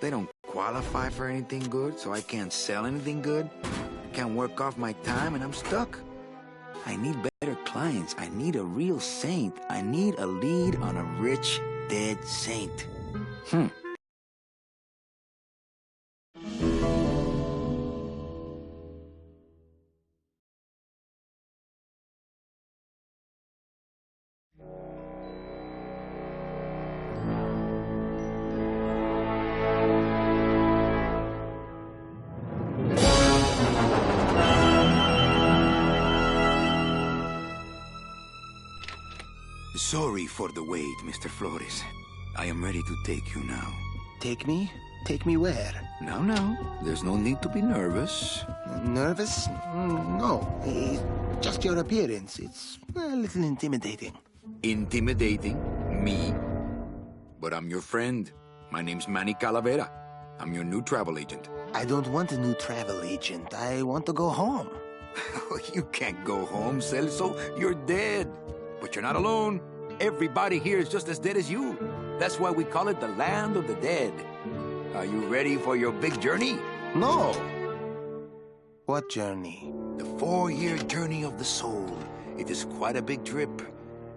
They don't qualify for anything good, so I can't sell anything good. Can't work off my time, and I'm stuck. I need better clients. I need a real saint. I need a lead on a rich, dead saint. Sorry for the wait, Mr. Flores. I am ready to take you now. Take me? Take me where? Now, there's no need to be nervous. Nervous? No. Just your appearance. It's a little intimidating. Intimidating? Me? But I'm your friend. My name's Manny Calavera. I'm your new travel agent. I don't want a new travel agent. I want to go home. You can't go home, Celso. You're dead. But you're not alone. Everybody here is just as dead as you. That's why we call it the land of the dead. Are you ready for your big journey? No. What journey? The 4-year journey of the soul. It is quite a big trip.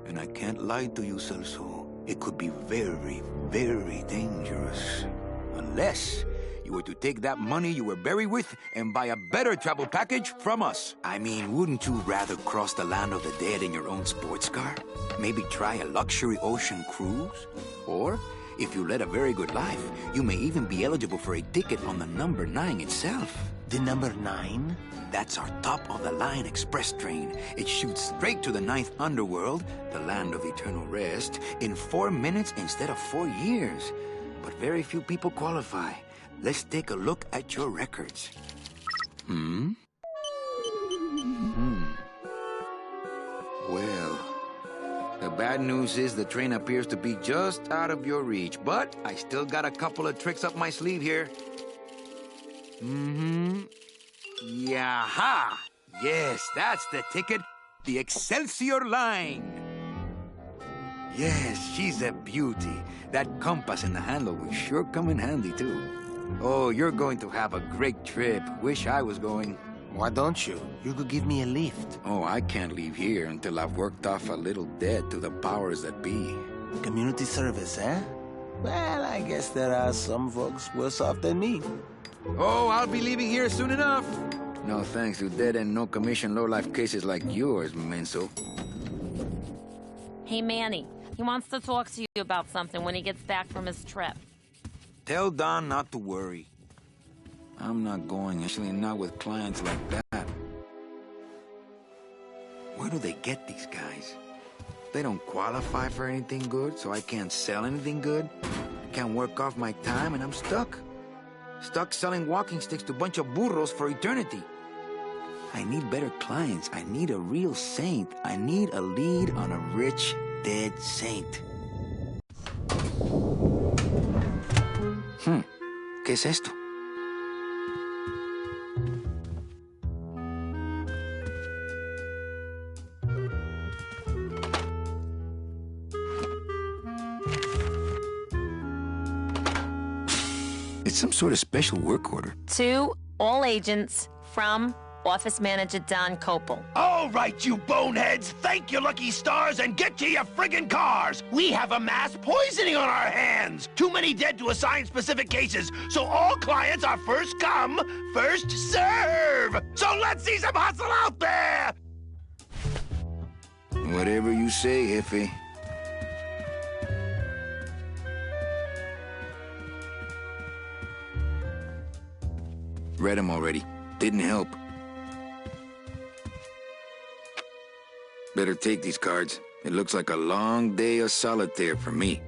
And I can't lie to you, Celso. It could be very, very dangerous. Unless you were to take that money you were buried with and buy a better travel package from us. I mean, wouldn't you rather cross the land of the dead in your own sports car? Maybe try a luxury ocean cruise? Or, if you led a very good life, you may even be eligible for a ticket on the number 9 itself. The number 9? That's our top-of-the-line express train. It shoots straight to the 9th underworld, the land of eternal rest, in 4 minutes instead of 4 years. But very few people qualify. Let's take a look at your records. Well, the bad news is the train appears to be just out of your reach, but I still got a couple of tricks up my sleeve here. Yaha! Yes, that's the ticket. The Excelsior line. Yes, she's a beauty. That compass and the handle will sure come in handy, too. Oh, you're going to have a great trip. Wish I was going. Why don't you? You could give me a lift. Oh, I can't leave here until I've worked off a little debt to the powers that be. Community service, eh? Well, I guess there are some folks worse off than me. Oh, I'll be leaving here soon enough. No thanks to dead and no commission low-life cases like yours, Menso. Hey, Manny. He wants to talk to you about something when he gets back from his trip. Tell Don not to worry. I'm not going, actually not with clients like that. Where do they get these guys? They don't qualify for anything good, so I can't sell anything good. Can't work off my time, and I'm stuck. Stuck selling walking sticks to a bunch of burros for eternity. I need better clients. I need a real saint. I need a lead on a rich, dead saint. ¿Qué es esto? It's some sort of special work order. To all agents from Office Manager Don Copel. All right, you boneheads, thank your lucky stars and get to your friggin' cars. We have a mass poisoning on our hands. Too many dead to assign specific cases, so all clients are first come, first serve. So let's see some hustle out there. Whatever you say, Jefe. Read them already. Didn't help. Better take these cards. It looks like a long day of solitaire for me.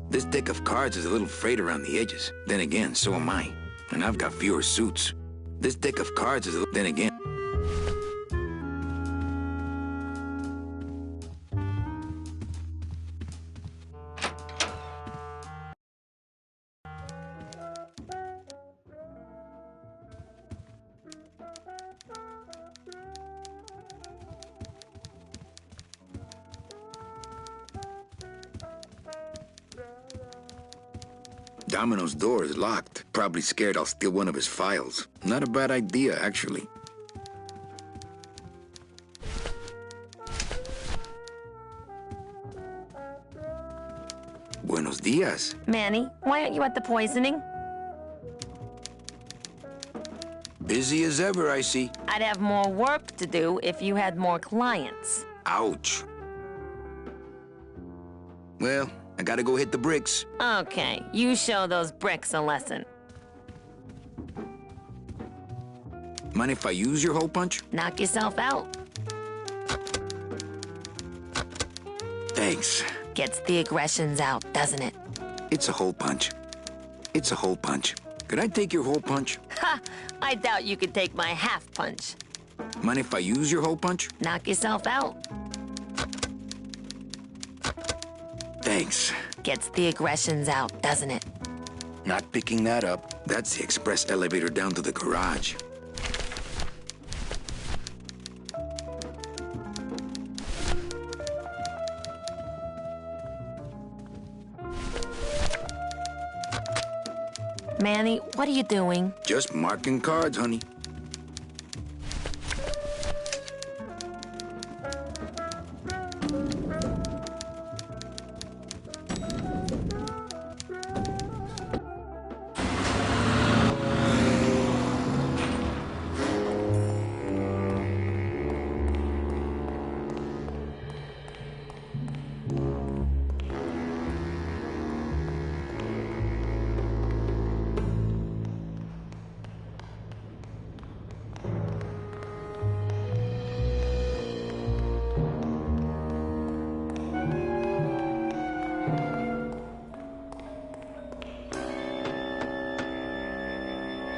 This deck of cards is a little frayed around the edges. Then again, so am I. And I've got fewer suits. This deck of cards is then again. Domino's door is locked. Probably scared I'll steal one of his files. Not a bad idea, actually. Buenos dias. Manny, why aren't you at the poisoning? Busy as ever, I see. I'd have more work to do if you had more clients. Ouch. Well, I gotta go hit the bricks. Okay, you show those bricks a lesson. Mind if I use your hole punch? Knock yourself out. Thanks. Gets the aggressions out, doesn't it? It's a hole punch. It's a hole punch. Could I take your hole punch? Ha! I doubt you could take my half punch. Mind if I use your hole punch? Knock yourself out. Thanks. Gets the aggressions out, doesn't it? Not picking that up. That's the express elevator down to the garage. Manny, what are you doing? Just marking cards, honey.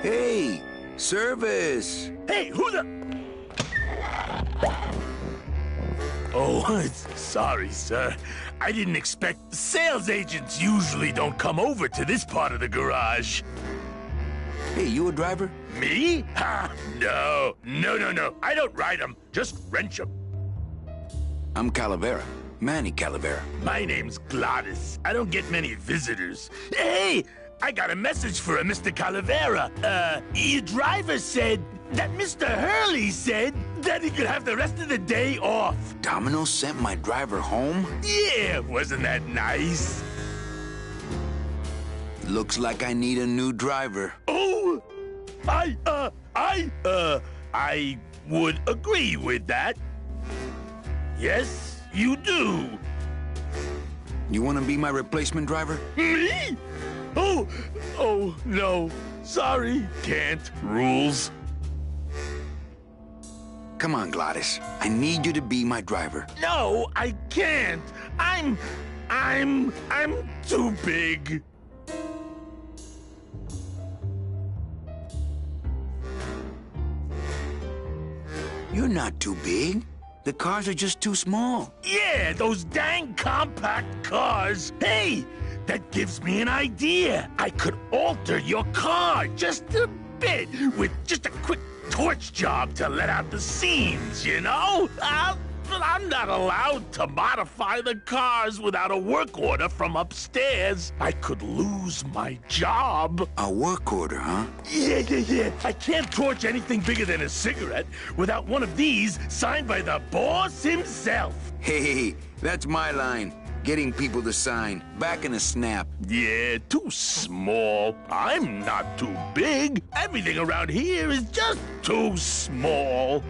Hey, service! Hey, who the... Oh, sorry, sir. I didn't expect... Sales agents usually don't come over to this part of the garage. Hey, you a driver? Me? Ha! No. No. I don't ride them. Just wrench them. I'm Calavera. Manny Calavera. My name's Gladys. I don't get many visitors. Hey! I got a message for a Mr. Calavera. Your driver said that Mr. Hurley said that he could have the rest of the day off. Domino sent my driver home? Yeah, wasn't that nice? Looks like I need a new driver. Oh, I would agree with that. Yes, you do. You want to be my replacement driver? Me? Oh, no. Sorry, can't. Rules. Come on, Gladys. I need you to be my driver. No, I can't. I'm too big. You're not too big. The cars are just too small. Yeah, those dang compact cars. Hey, that gives me an idea. I could alter your car just a bit with just a quick torch job to let out the seams, you know? I'm not allowed to modify the cars without a work order from upstairs. I could lose my job. A work order, huh? Yeah. I can't torch anything bigger than a cigarette without one of these signed by the boss himself. Hey, that's my line. Getting people to sign. Back in a snap. Yeah, too small. I'm not too big. Everything around here is just too small.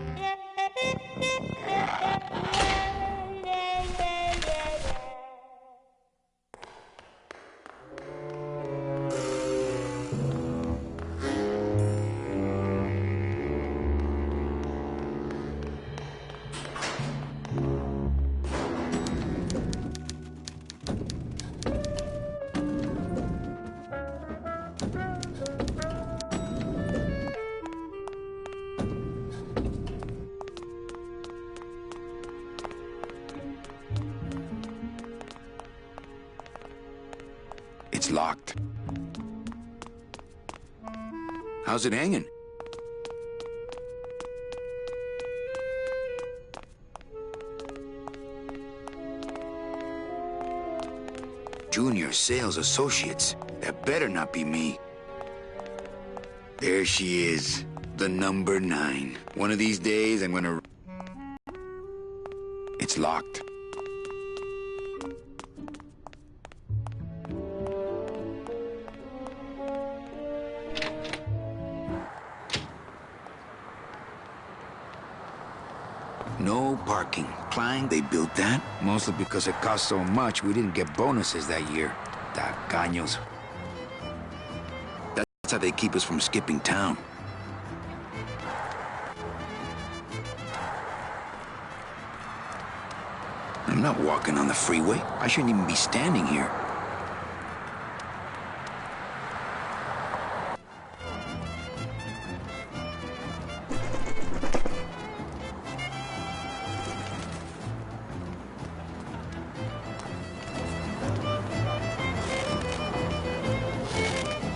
It's locked. How's it hanging? Junior Sales Associates. That better not be me. There she is, the number 9. One of these days, I'm gonna... It's locked. No parking. Klein, they built that, mostly because it cost so much we didn't get bonuses that year. Tacaños. That's how they keep us from skipping town. I'm not walking on the freeway. I shouldn't even be standing here.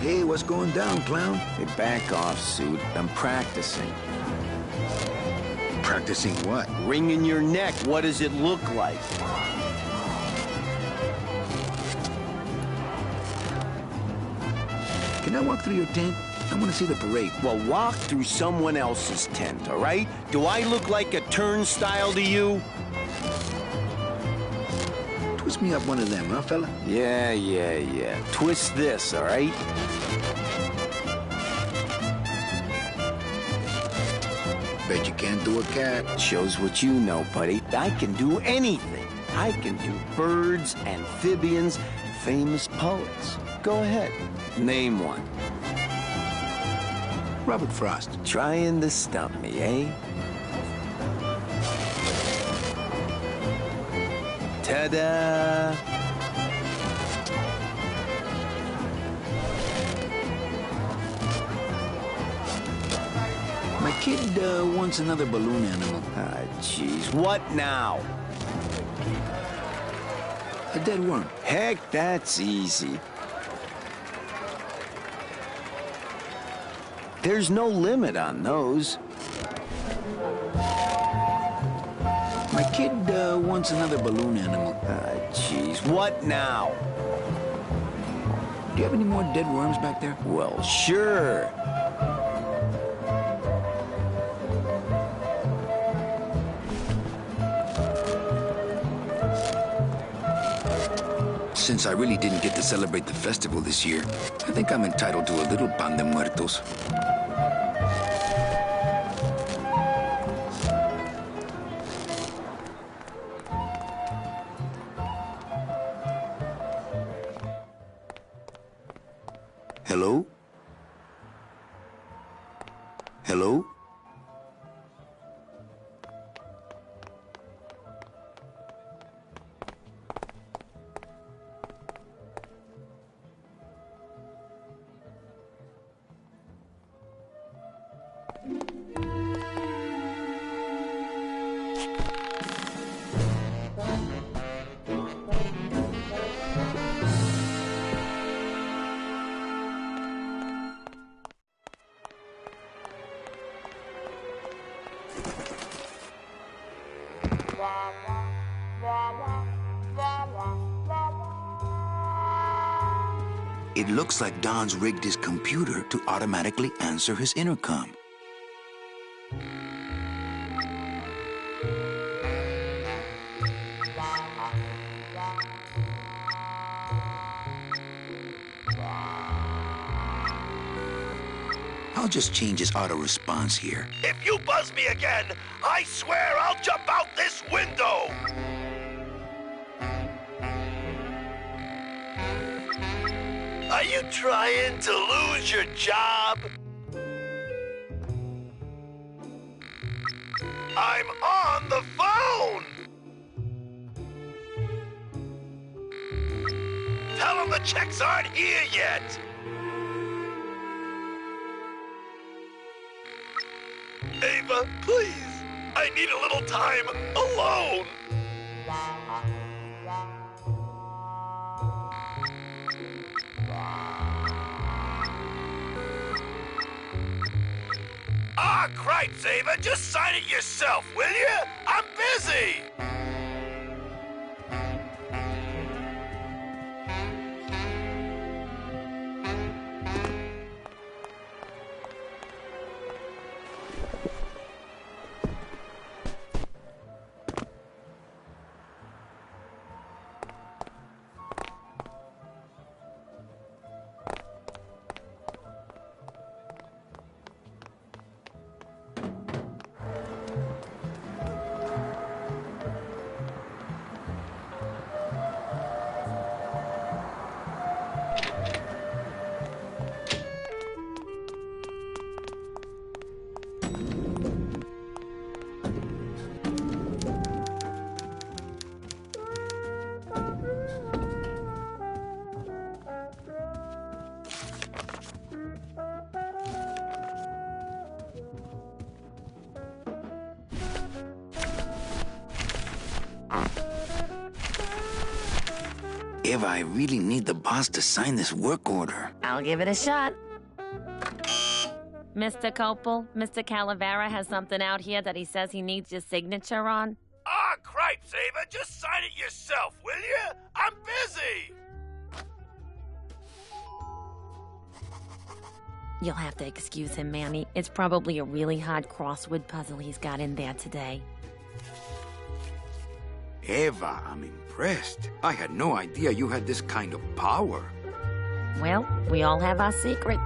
Hey, what's going down, clown? Hey, back off, suit. I'm practicing. Practicing what? Wringing your neck. What does it look like? Can I walk through your tent? I want to see the parade. Well, walk through someone else's tent, all right? Do I look like a turnstile to you? Twist me up one of them, huh, fella? Yeah. Twist this, all right? Bet you can't do a cat. Shows what you know, buddy. I can do anything. I can do birds, amphibians, famous poets. Go ahead. Name one. Robert Frost. Trying to stump me, eh? Ta-da! My kid wants another balloon animal. Ah, jeez. What now? A dead worm. Heck, that's easy. There's no limit on those. My kid wants another balloon animal. Ah, jeez. What now? Do you have any more dead worms back there? Well, sure. Since I really didn't get to celebrate the festival this year, I think I'm entitled to a little pan de muertos. Hello? Hello? It looks like Don's rigged his computer to automatically answer his intercom. I'll just change his auto response here. If you buzz me again, I swear I'll jump out this window! Are you trying to lose your job? I'm on the phone! Tell him the checks aren't here yet! Ava, please! I need a little time alone! Ah, cripes, Ava! Just sign it yourself, will you? I'm busy! Eva, I really need the boss to sign this work order. I'll give it a shot. Mr. Copel, Mr. Calavera has something out here that he says he needs your signature on. Ah, cripes, Ava, just sign it yourself, will you? I'm busy! You'll have to excuse him, Manny. It's probably a really hard crossword puzzle he's got in there today. Eva, I'm impressed. I had no idea you had this kind of power. Well, we all have our secrets.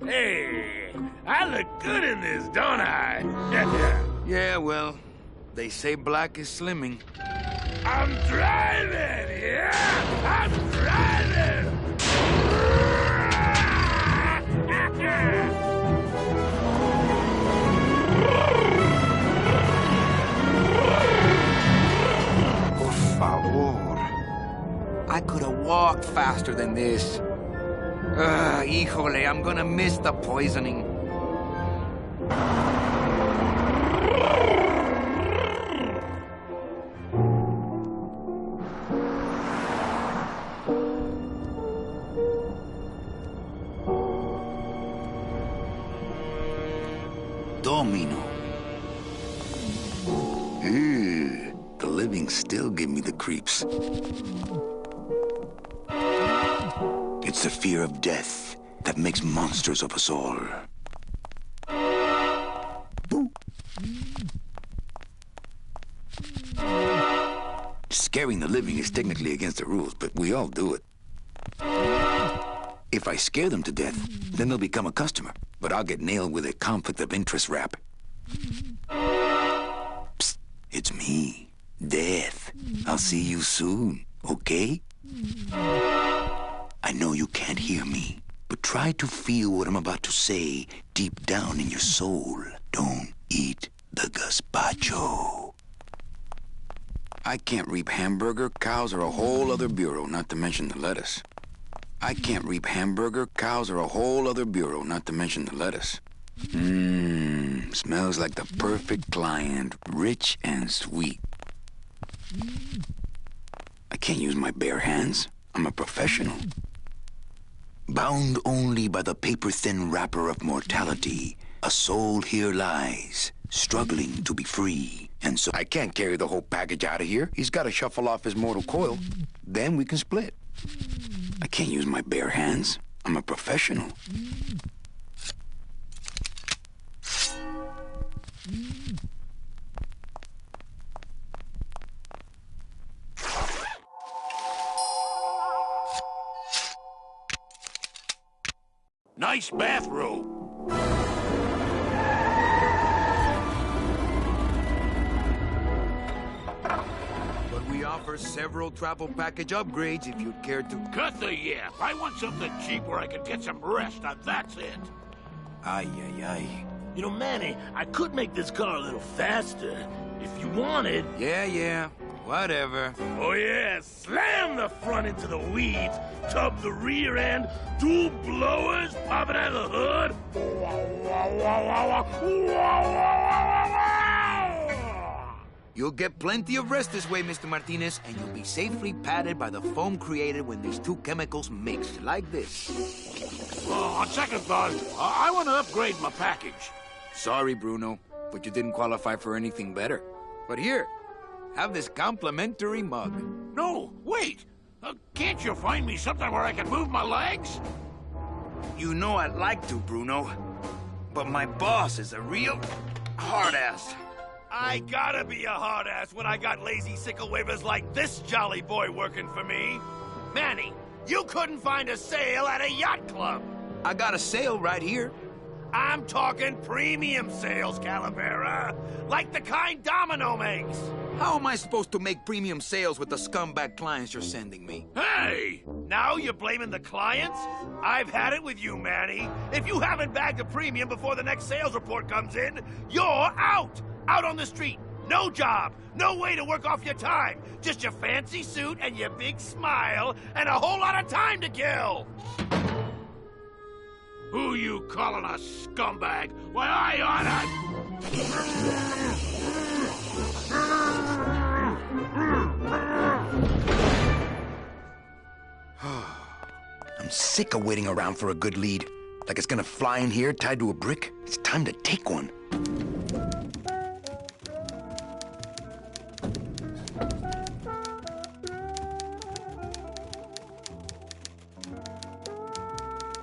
Hey, I look good in this, don't I? Yeah, well, they say black is slimming. I'm driving, yeah! I'm driving! Por favor. I could have walked faster than this. Híjole, I'm gonna miss the poisoning. Domino. The living still give me the creeps. It's the fear of death that makes monsters of us all. Scaring the living is technically against the rules, but we all do it. If I scare them to death, then they'll become a customer, but I'll get nailed with a conflict of interest rap. Psst, it's me, Death. I'll see you soon, okay? I know you can't hear me, but try to feel what I'm about to say deep down in your soul. Don't eat the gazpacho. I can't reap hamburger. Cows are a whole other bureau, not to mention the lettuce. I can't reap hamburger. Cows are a whole other bureau, not to mention the lettuce. Smells like the perfect client, rich and sweet. I can't use my bare hands. I'm a professional. Bound only by the paper-thin wrapper of mortality, a soul here lies, struggling to be free. And so I can't carry the whole package out of here. He's got to shuffle off his mortal coil. Then we can split. I can't use my bare hands. I'm a professional. Nice bathrobe. But we offer several travel package upgrades if you'd care to. Cut the yap. I want something cheap where I can get some rest. That's it. Ay, ay, ay. You know, Manny, I could make this car a little faster if you wanted. Yeah. Whatever. Oh, yeah. Slam the front into the weeds, tub the rear end, dual blowers, pop it out of the hood. You'll get plenty of rest this way, Mr. Martinez, and you'll be safely padded by the foam created when these two chemicals mix, like this. On second thought, I want to upgrade my package. Sorry, Bruno, but you didn't qualify for anything better. But here, have this complimentary mug. No, wait. Can't you find me something where I can move my legs? You know I'd like to, Bruno, but my boss is a real hard-ass. I gotta be a hard-ass when I got lazy sickle wavers like this jolly boy working for me. Manny, you couldn't find a sale at a yacht club. I got a sale right here. I'm talking premium sales, Calavera. Like the kind Domino makes. How am I supposed to make premium sales with the scumbag clients you're sending me? Hey! Now you're blaming the clients? I've had it with you, Manny. If you haven't bagged a premium before the next sales report comes in, you're out! Out on the street. No job. No way to work off your time. Just your fancy suit and your big smile and a whole lot of time to kill. Who you calling a scumbag? Why, I oughta... I'm sick of waiting around for a good lead. Like it's gonna fly in here tied to a brick. It's time to take one.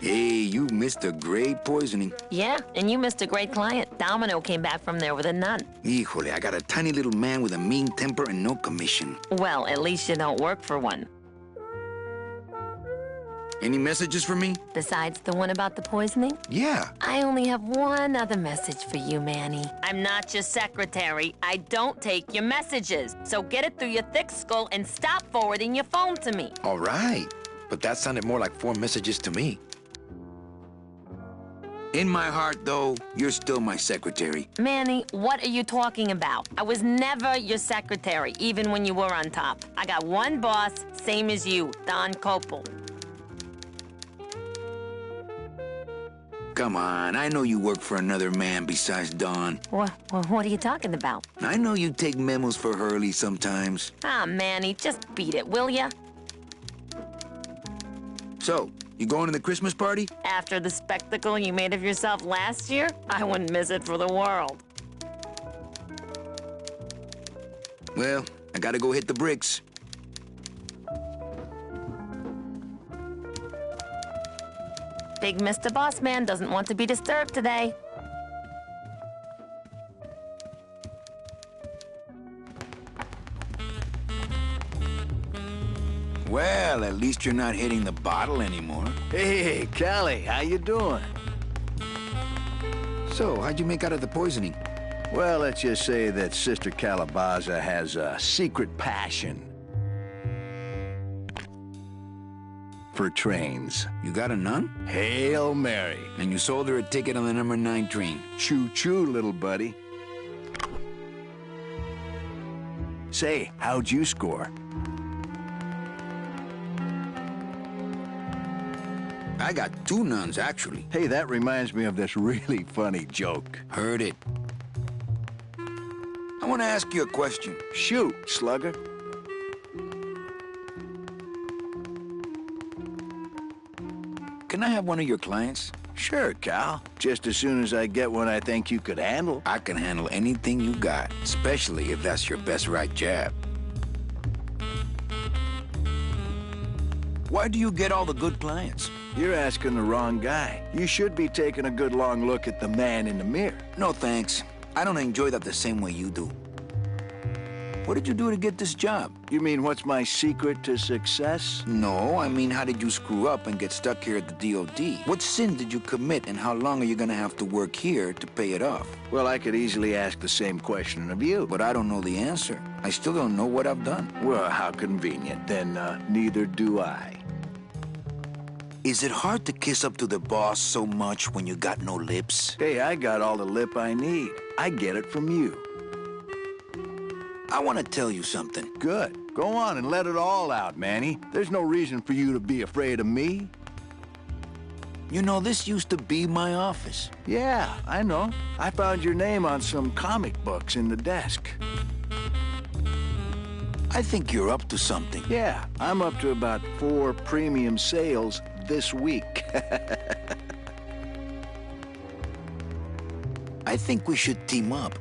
Hey, you missed a great poisoning. Yeah, and you missed a great client. Domino came back from there with a none. Híjole, I got a tiny little man with a mean temper and no commission. Well, at least you don't work for one. Any messages for me? Besides the one about the poisoning? Yeah. I only have one other message for you, Manny. I'm not your secretary. I don't take your messages. So get it through your thick skull and stop forwarding your phone to me. All right. But that sounded more like 4 messages to me. In my heart, though, you're still my secretary. Manny, what are you talking about? I was never your secretary, even when you were on top. I got one boss, same as you, Don Copel. Come on, I know you work for another man besides Don. What are you talking about? I know you take memos for Hurley sometimes. Ah, Manny, just beat it, will ya? So, you going to the Christmas party? After the spectacle you made of yourself last year, I wouldn't miss it for the world. Well, I gotta go hit the bricks. Big Mr. Boss Man doesn't want to be disturbed today. Well, at least you're not hitting the bottle anymore. Hey, Callie, how you doing? So, how'd you make out of the poisoning? Well, let's just say that Sister Calabaza has a secret passion for trains. You got a nun? Hail Mary. And you sold her a ticket on the number 9 train. Choo-choo, little buddy. Say, how'd you score? I got 2 nuns, actually. Hey, that reminds me of this really funny joke. Heard it. I want to ask you a question. Shoot, slugger. Can I have one of your clients? Sure, Cal. Just as soon as I get one I think you could handle. I can handle anything you got, especially if that's your best right jab. Why do you get all the good clients? You're asking the wrong guy. You should be taking a good long look at the man in the mirror. No, thanks. I don't enjoy that the same way you do. What did you do to get this job? You mean what's my secret to success? No, I mean how did you screw up and get stuck here at the DOD? What sin did you commit and how long are you gonna have to work here to pay it off? Well, I could easily ask the same question of you. But I don't know the answer. I still don't know what I've done. Well, how convenient. Then neither do I. Is it hard to kiss up to the boss so much when you got no lips? Hey, I got all the lip I need. I get it from you. I want to tell you something. Good. Go on and let it all out, Manny. There's no reason for you to be afraid of me. You know, this used to be my office. Yeah, I know. I found your name on some comic books in the desk. I think you're up to something. Yeah, I'm up to about 4 premium sales this week. I think we should team up.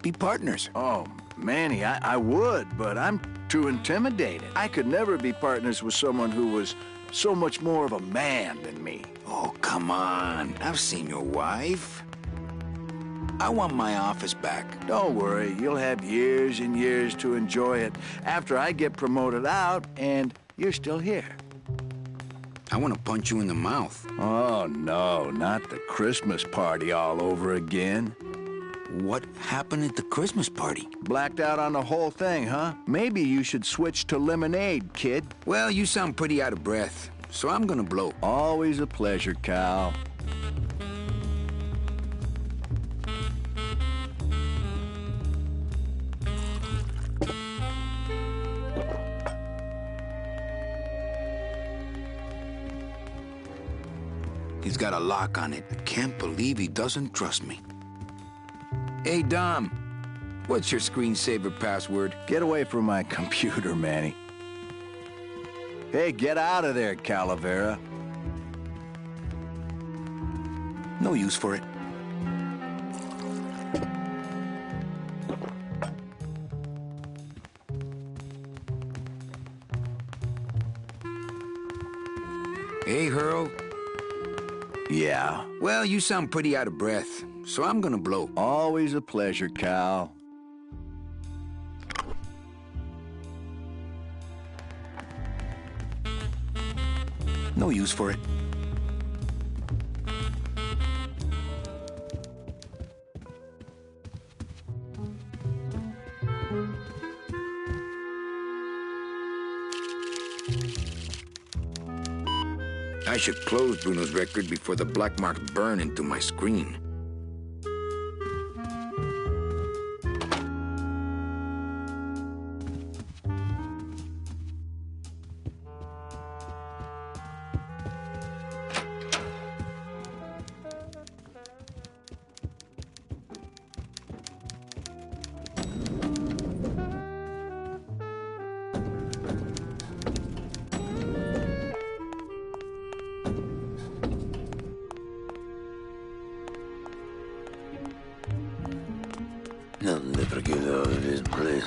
Be partners. Oh, Manny, I would, but I'm too intimidated. I could never be partners with someone who was so much more of a man than me. Oh, come on. I've seen your wife. I want my office back. Don't worry, you'll have years and years to enjoy it after I get promoted out and you're still here. I want to punch you in the mouth. Oh, no, not the Christmas party all over again. What happened at the Christmas party? Blacked out on the whole thing, huh? Maybe you should switch to lemonade, kid. Well, you sound pretty out of breath, so I'm gonna blow. Always a pleasure, Cal. He's got a lock on it. I can't believe he doesn't trust me. Hey, Dom. What's your screensaver password? Get away from my computer, Manny. Hey, get out of there, Calavera. No use for it. Hey, Hurl. Yeah? Well, you sound pretty out of breath, so I'm gonna blow. Always a pleasure, Cal. No use for it. I should close Bruno's record before the black marks burn into my screen. I'll never get out of this place.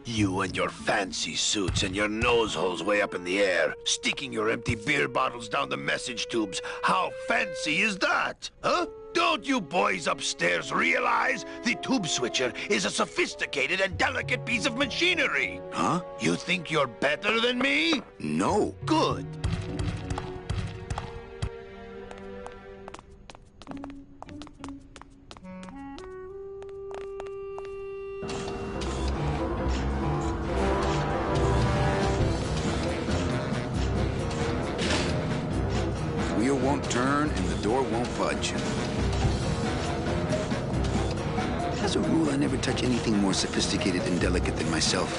You and your fancy suits and your nose holes way up in the air, sticking your empty beer bottles down the message tubes. How fancy is that? Huh? Don't you boys upstairs realize the tube switcher is a sophisticated and delicate piece of machinery? Huh? You think you're better than me? No. Good. Wheel won't turn and the door won't budge. As a rule, I never touch anything more sophisticated and delicate than myself.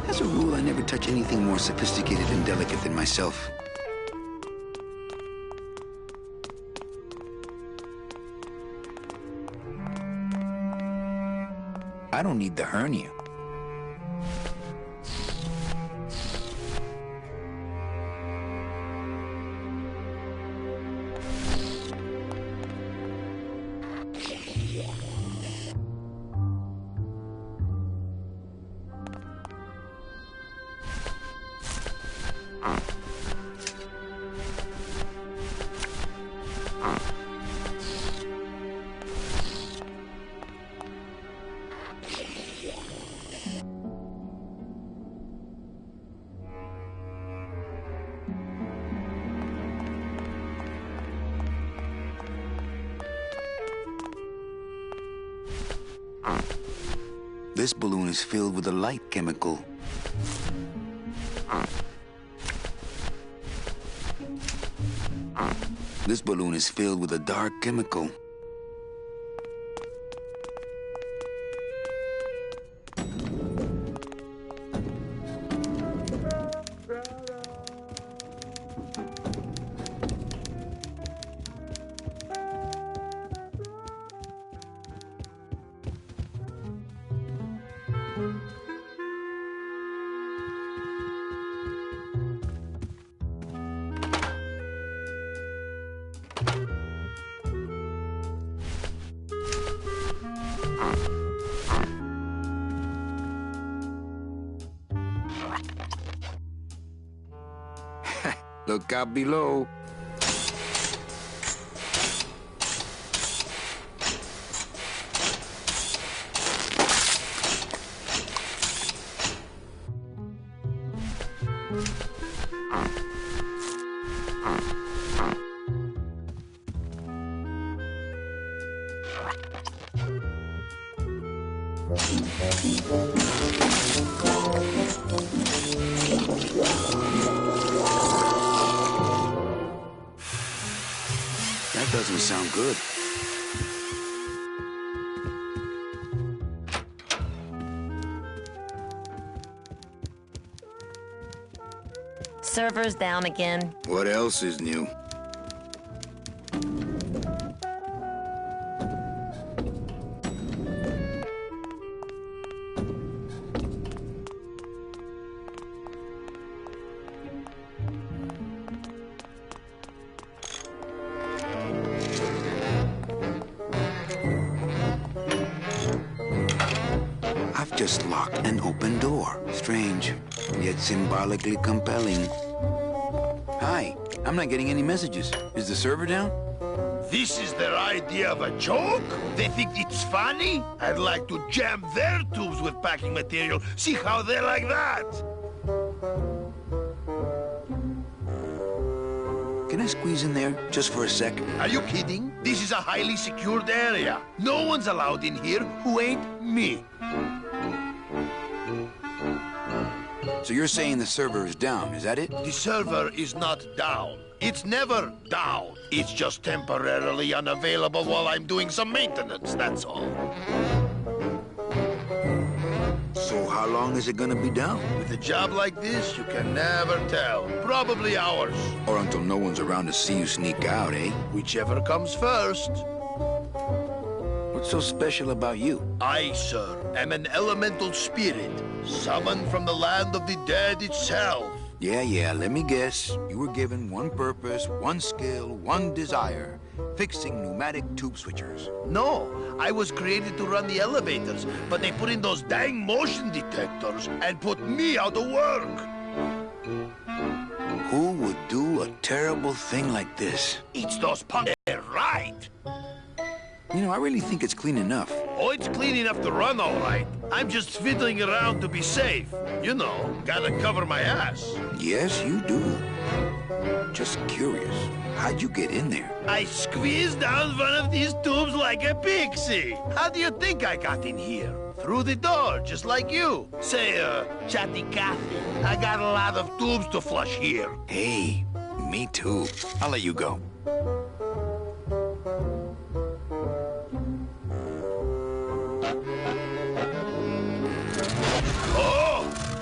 As a rule, I never touch anything more sophisticated and delicate than myself. I don't need the hernia. This balloon is filled with a light chemical. This balloon is filled with a dark chemical. Look out below. That doesn't sound good. Server's down again. What else is new? I've just locked an open door. Strange, yet symbolically compelling. Hi, I'm not getting any messages. Is the server down? This is their idea of a joke? They think it's funny? I'd like to jam their tubes with packing material. See how they like that? Can I squeeze in there just for a sec? Are you kidding? This is a highly secured area. No one's allowed in here who ain't me. So you're saying the server is down, is that it? The server is not down. It's never down. It's just temporarily unavailable while I'm doing some maintenance, that's all. So how long is it gonna be down? With a job like this, you can never tell. Probably hours. Or until no one's around to see you sneak out, eh? Whichever comes first. What's so special about you? I, sir, am an elemental spirit, summoned from the land of the dead itself. Yeah, let me guess. You were given one purpose, one skill, one desire. Fixing pneumatic tube switchers. No, I was created to run the elevators, but they put in those dang motion detectors and put me out of work. Who would do a terrible thing like this? It's those punks. They're right. You know, I really think it's clean enough. Oh, it's clean enough to run, all right. I'm just fiddling around to be safe. You know, gotta cover my ass. Yes, you do. Just curious, how'd you get in there? I squeezed down one of these tubes like a pixie. How do you think I got in here? Through the door, just like you. Say, Chatty Cathy, I got a lot of tubes to flush here. Hey, me too. I'll let you go.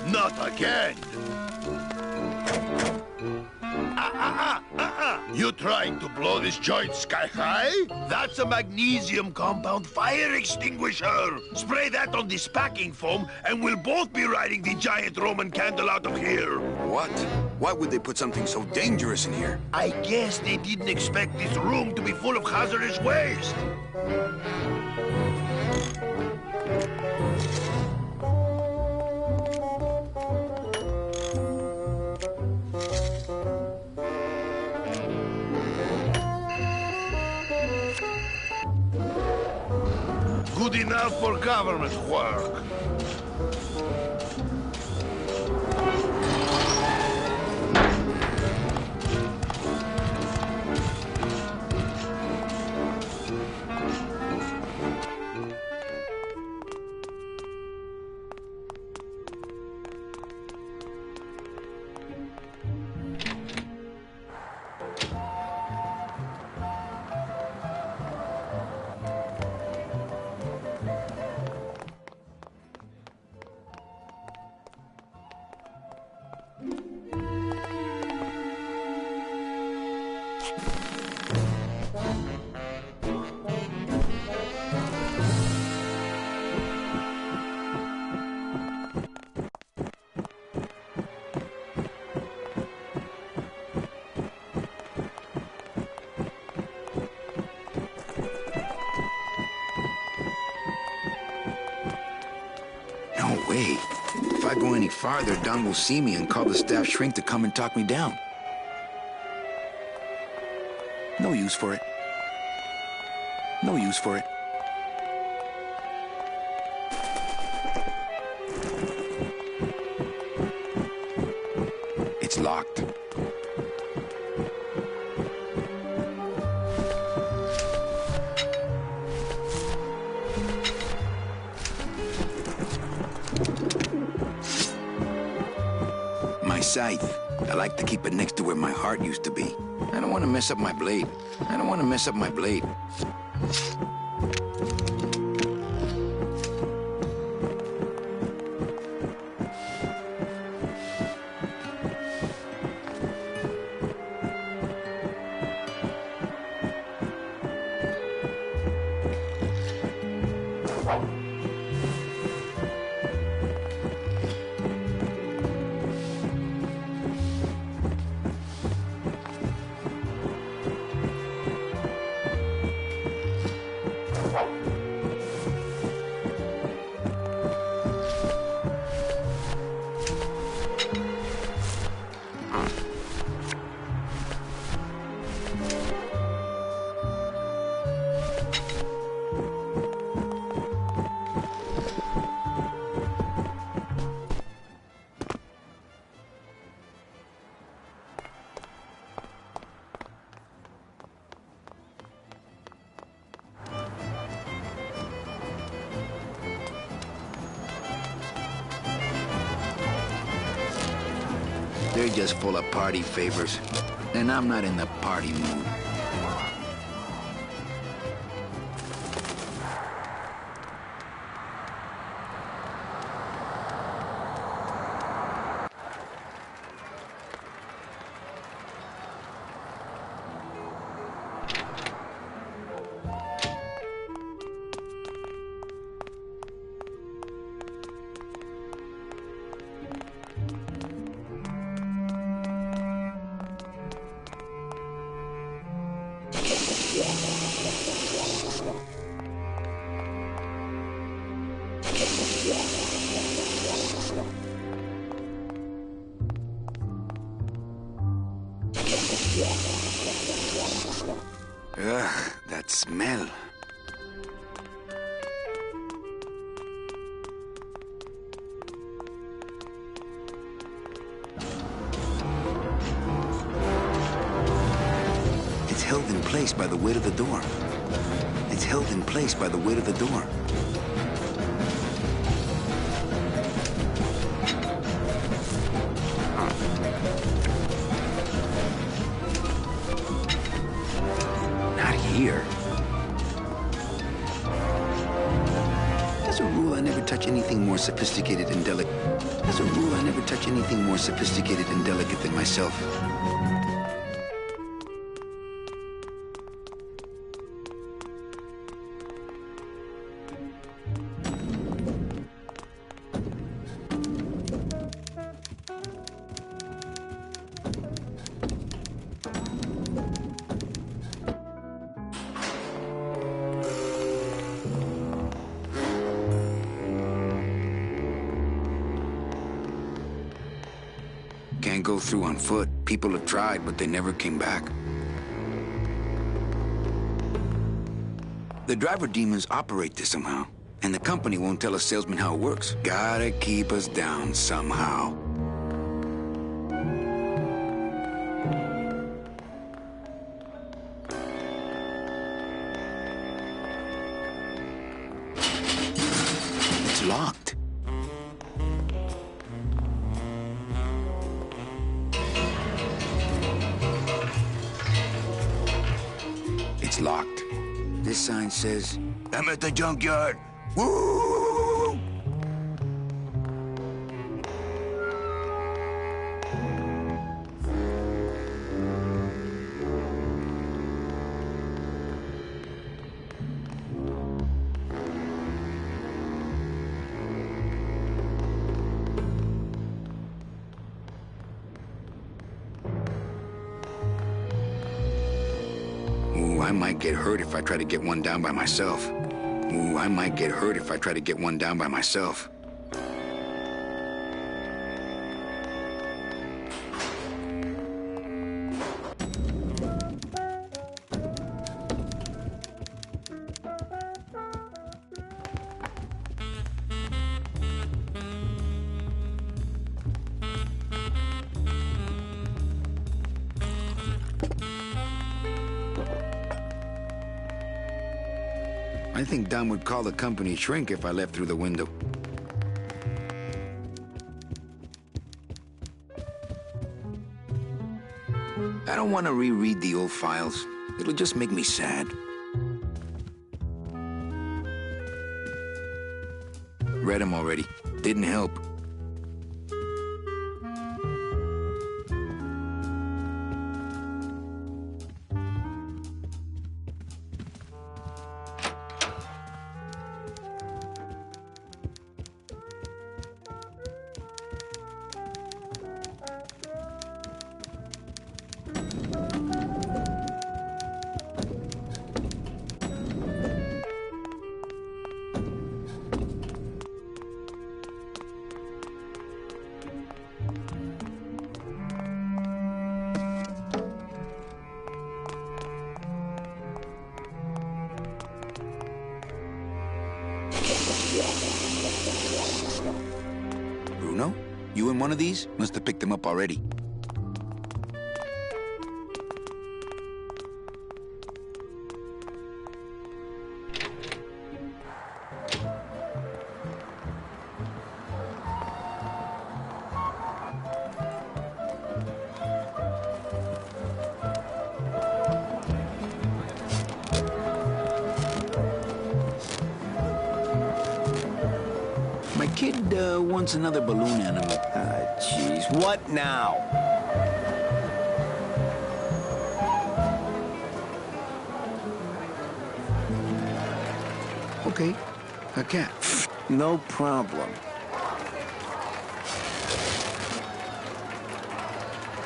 Not again! You trying to blow this joint sky high? That's a magnesium compound fire extinguisher! Spray that on this packing foam and we'll both be riding the giant Roman candle out of here! What? Why would they put something so dangerous in here? I guess they didn't expect this room to be full of hazardous waste! Good enough for government work. No way. If I go any farther, Don will see me and call the staff shrink to come and talk me down. No use for it. No use for it. It's locked. scythe. I like to keep it next to where my heart used to be. I don't want to mess up my blade. I don't want to mess up my blade. They're just full of party favors, and I'm not in the party mood. Ugh, that smell. It's held in place by the weight of the door. It's held in place by the weight of the door. Here. As a rule, I never touch anything more sophisticated and delicate. As a rule, I never touch anything more sophisticated and delicate than myself. Can't go through on foot. People have tried, but they never came back. The driver demons operate this somehow, and the company won't tell a salesman how it works. Gotta keep us down somehow. It's locked. It's locked. This sign says, I'm at the junkyard. Woo! I might get hurt if I try to get one down by myself. Ooh, I might get hurt if I try to get one down by myself. I think Don would call the company shrink if I left through the window. I don't want to reread the old files. It'll just make me sad. Read them already. Didn't help. Bruno? You in one of these? Must have picked them up already. My kid wants another balloon animal. Jeez, what now? Okay, a cat. No problem.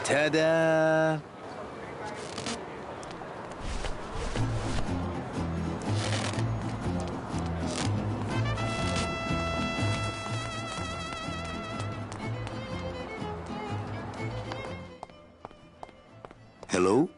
Ta-da! Hello?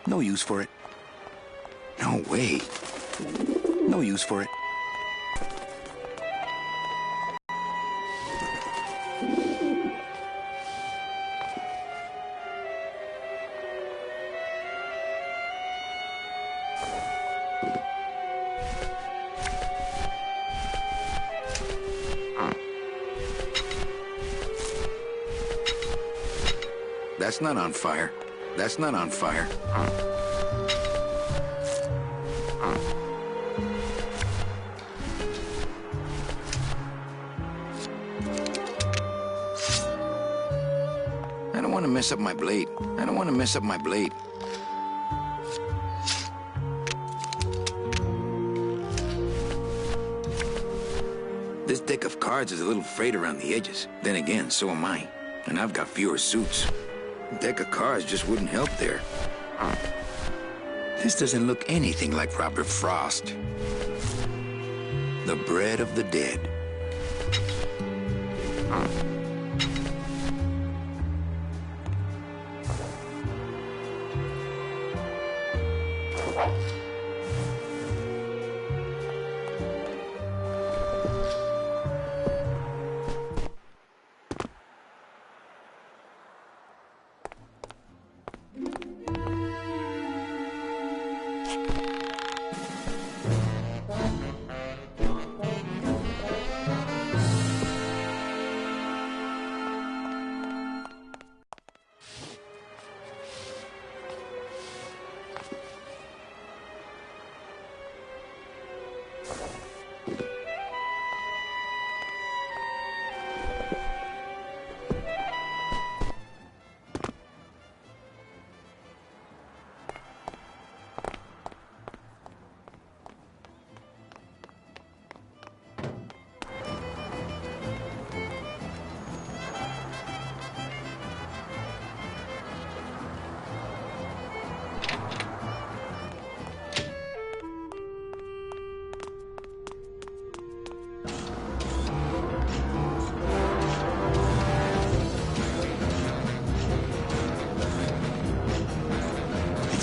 No use for it. No way. No use for it. That's not on fire. That's not on fire. I don't want to mess up my blade. I don't want to mess up my blade. This deck of cards is a little frayed around the edges. Then again, so am I. And I've got fewer suits. A deck of cards just wouldn't help there. This doesn't look anything like Robert Frost. The bread of the dead.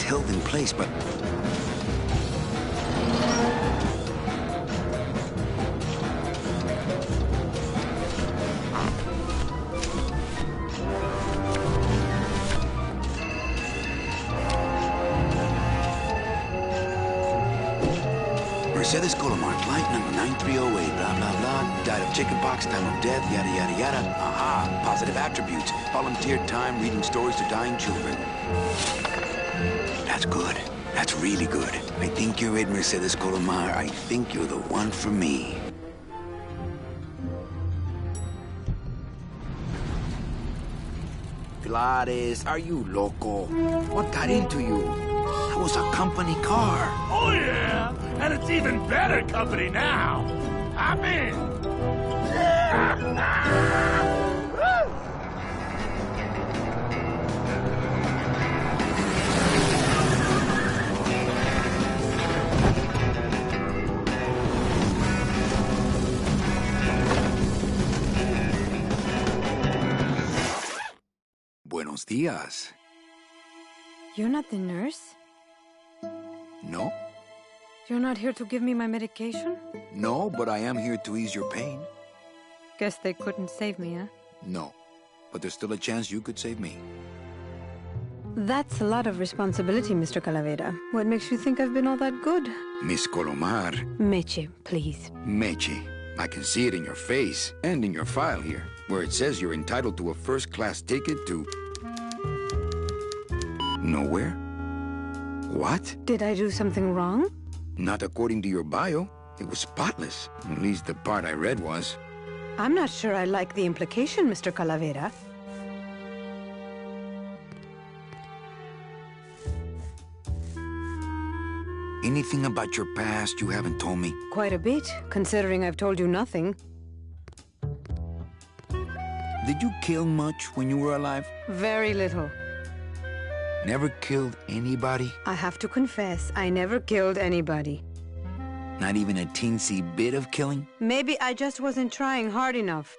Held in place, but Mercedes Colomar, flight number 9308, blah, blah, blah. Died of chickenpox, time of death, yada, yada, yada. Aha, positive attributes. Volunteer time reading stories to dying children. That's good. That's really good. I think you're it, Mercedes Colomar. I think you're the one for me. Gladys, are you loco? What got into you? That was a company car. Oh, yeah, and it's even better company now. I'm in. Buenos días. You're not the nurse? No? You're not here to give me my medication? No, but I am here to ease your pain. Guess they couldn't save me, huh? No, but there's still a chance you could save me. That's a lot of responsibility, Mr. Calavera. What makes you think I've been all that good? Miss Colomar. Meche, please. Meche. I can see it in your face and in your file here, where it says you're entitled to a first-class ticket to... nowhere? What? Did I do something wrong? Not according to your bio. It was spotless. At least the part I read was. I'm not sure I like the implication, Mr. Calavera. Anything about your past you haven't told me? Quite a bit, considering I've told you nothing. Did you kill much when you were alive? Very little. Never killed anybody? I have to confess, I never killed anybody. Not even a teensy bit of killing? Maybe I just wasn't trying hard enough.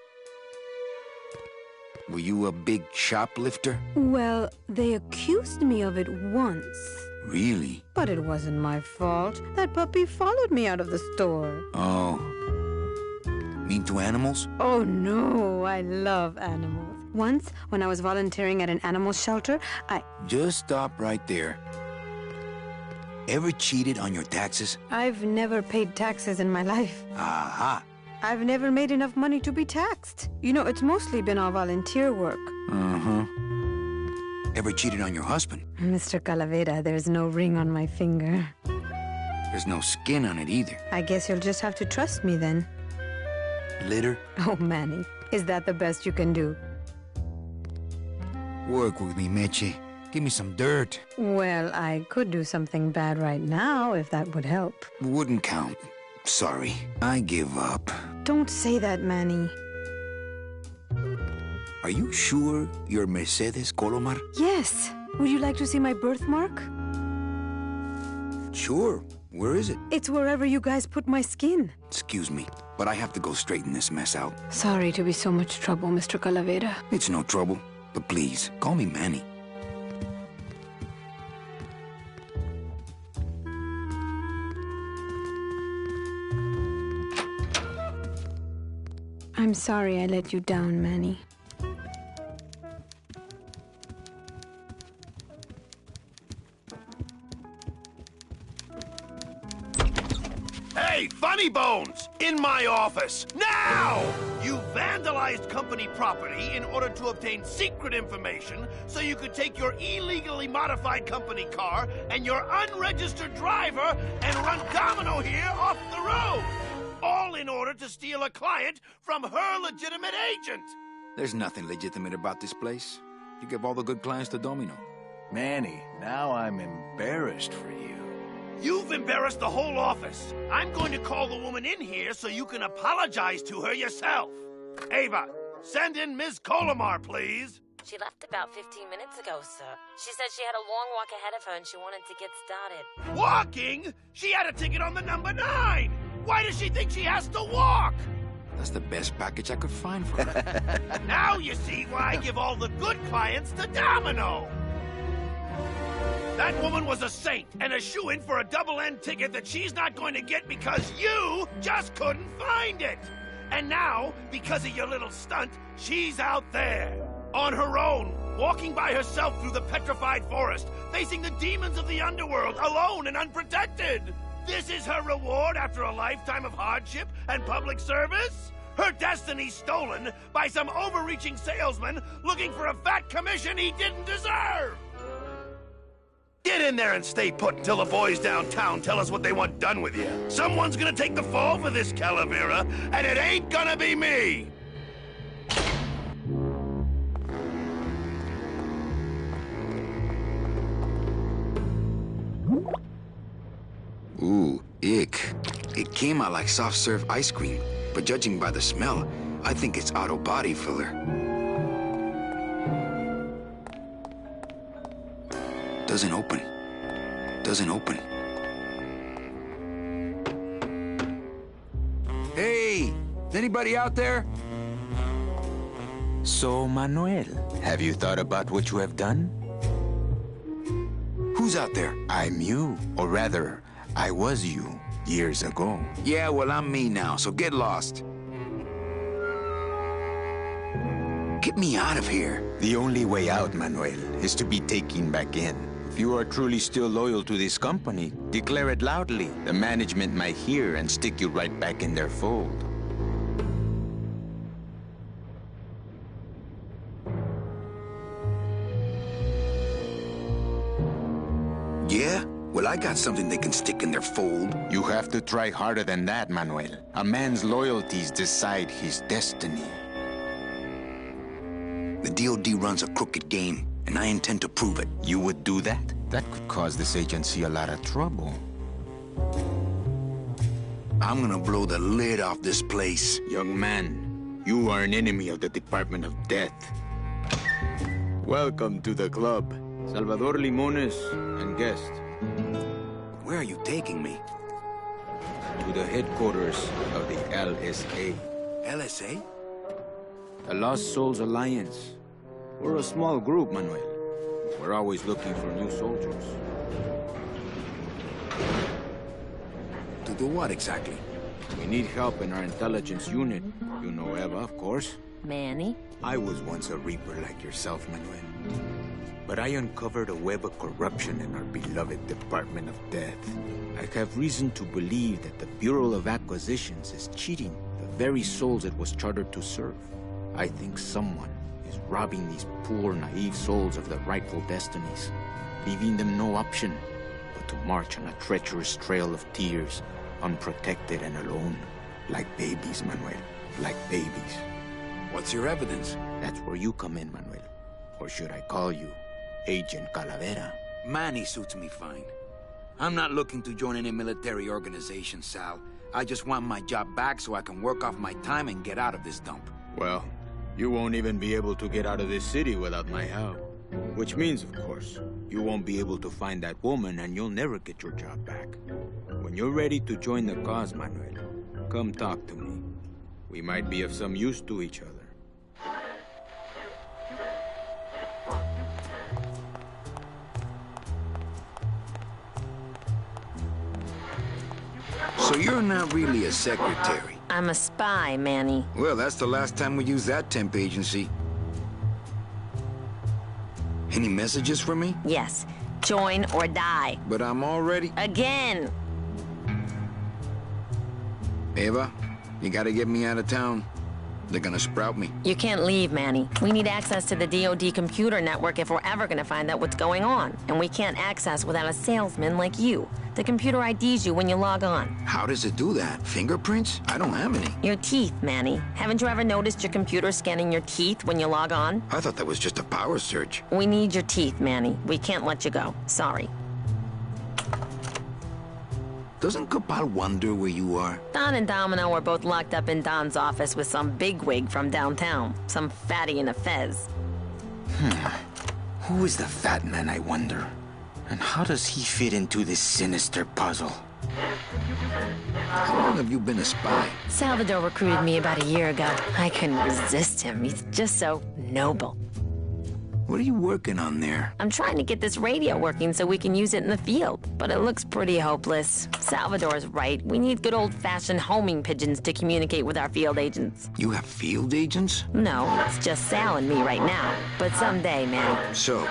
Were you a big shoplifter? Well, they accused me of it once. Really? But it wasn't my fault. That puppy followed me out of the store. Oh. Mean to animals? Oh no, I love animals. Once, when I was volunteering at an animal shelter, Just stop right there. Ever cheated on your taxes? I've never paid taxes in my life. Aha. I've never made enough money to be taxed. You know, it's mostly been all volunteer work. Uh-huh. Ever cheated on your husband? Mr. Calavera, there's no ring on my finger. There's no skin on it either. I guess you'll just have to trust me then. Litter? Oh, Manny, is that the best you can do? Work with me, Meche. Give me some dirt. Well, I could do something bad right now, if that would help. Wouldn't count. Sorry. I give up. Don't say that, Manny. Are you sure you're Mercedes Colomar? Yes. Would you like to see my birthmark? Sure. Where is it? It's wherever you guys put my skin. Excuse me, but I have to go straighten this mess out. Sorry to be so much trouble, Mr. Calavera. It's no trouble, but please, call me Manny. I'm sorry I let you down, Manny. Hey, Funny Bones! In my office! Now! You vandalized company property in order to obtain secret information so you could take your illegally modified company car and your unregistered driver and run domino here off the road! All in order to steal a client from her legitimate agent! There's nothing legitimate about this place. You give all the good clients to Domino. Manny, now I'm embarrassed for you. You've embarrassed the whole office. I'm going to call the woman in here so you can apologize to her yourself. Ava, send in Ms. Colomar, please. She left about 15 minutes ago, sir. She said she had a long walk ahead of her and she wanted to get started. Walking? She had a ticket on the number 9. Why does she think she has to walk? That's the best package I could find for her. Now you see why I give all the good clients to Domino. That woman was a saint and a shoo-in for a double-end ticket that she's not going to get because you just couldn't find it. And now, because of your little stunt, she's out there, on her own, walking by herself through the petrified forest, facing the demons of the underworld, alone and unprotected. This is her reward after a lifetime of hardship and public service? Her destiny stolen by some overreaching salesman looking for a fat commission he didn't deserve! Get in there and stay put until the boys downtown tell us what they want done with you. Someone's gonna take the fall for this, Calavera, and it ain't gonna be me! Ooh, ick. It came out like soft-serve ice cream, but judging by the smell, I think it's auto body filler. Doesn't open. Doesn't open. Hey! Is anybody out there? So, Manuel, have you thought about what you have done? Who's out there? I'm you, or rather, I was you, years ago. Yeah, well, I'm me now, so get lost. Get me out of here. The only way out, Manuel, is to be taken back in. If you are truly still loyal to this company, declare it loudly. The management might hear and stick you right back in their fold. Yeah? Well, I got something they can stick in their fold. You have to try harder than that, Manuel. A man's loyalties decide his destiny. The DOD runs a crooked game, and I intend to prove it. You would do that? That could cause this agency a lot of trouble. I'm gonna blow the lid off this place. Young man, you are an enemy of the Department of Death. Welcome to the club. Salvador Limones and guest. Where are you taking me? To the headquarters of the LSA. LSA? The Lost Souls Alliance. We're a small group, Manuel. We're always looking for new soldiers. To do what exactly? We need help in our intelligence unit. You know Eva, of course. Manny? I was once a Reaper like yourself, Manuel. But I uncovered a web of corruption in our beloved Department of Death. I have reason to believe that the Bureau of Acquisitions is cheating the very souls it was chartered to serve. I think someone is robbing these poor, naive souls of their rightful destinies, leaving them no option but to march on a treacherous trail of tears, unprotected and alone, like babies, Manuel, like babies. What's your evidence? That's where you come in, Manuel. Or should I call you Agent Calavera? Manny suits me fine. I'm not looking to join any military organization, Sal. I just want my job back so I can work off my time and get out of this dump. Well, you won't even be able to get out of this city without my help. Which means, of course, you won't be able to find that woman and you'll never get your job back. When you're ready to join the cause, Manuel, come talk to me. We might be of some use to each other. So you're not really a secretary? I'm a spy, Manny. Well, that's the last time we used that temp agency. Any messages for me? Yes. Join or die. But I'm already... Again! Eva, you gotta get me out of town. They're gonna sprout me. You can't leave, Manny. We need access to the DOD computer network if we're ever gonna find out what's going on. And we can't access without a salesman like you. The computer IDs you when you log on. How does it do that? Fingerprints? I don't have any. Your teeth, Manny. Haven't you ever noticed your computer scanning your teeth when you log on? I thought that was just a power surge. We need your teeth, Manny. We can't let you go. Sorry. Doesn't Kapal wonder where you are? Don and Domino were both locked up in Don's office with some bigwig from downtown. Some fatty in a fez. Who is the fat man, I wonder? And how does he fit into this sinister puzzle? How long have you been a spy? Salvador recruited me about a year ago. I couldn't resist him. He's just so noble. What are you working on there? I'm trying to get this radio working so we can use it in the field, but it looks pretty hopeless. Salvador's right. We need good old-fashioned homing pigeons to communicate with our field agents. You have field agents? No, it's just Sal and me right now. But someday, man. So,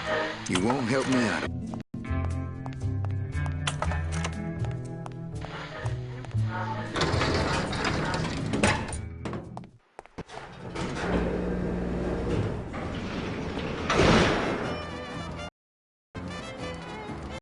you won't help me out?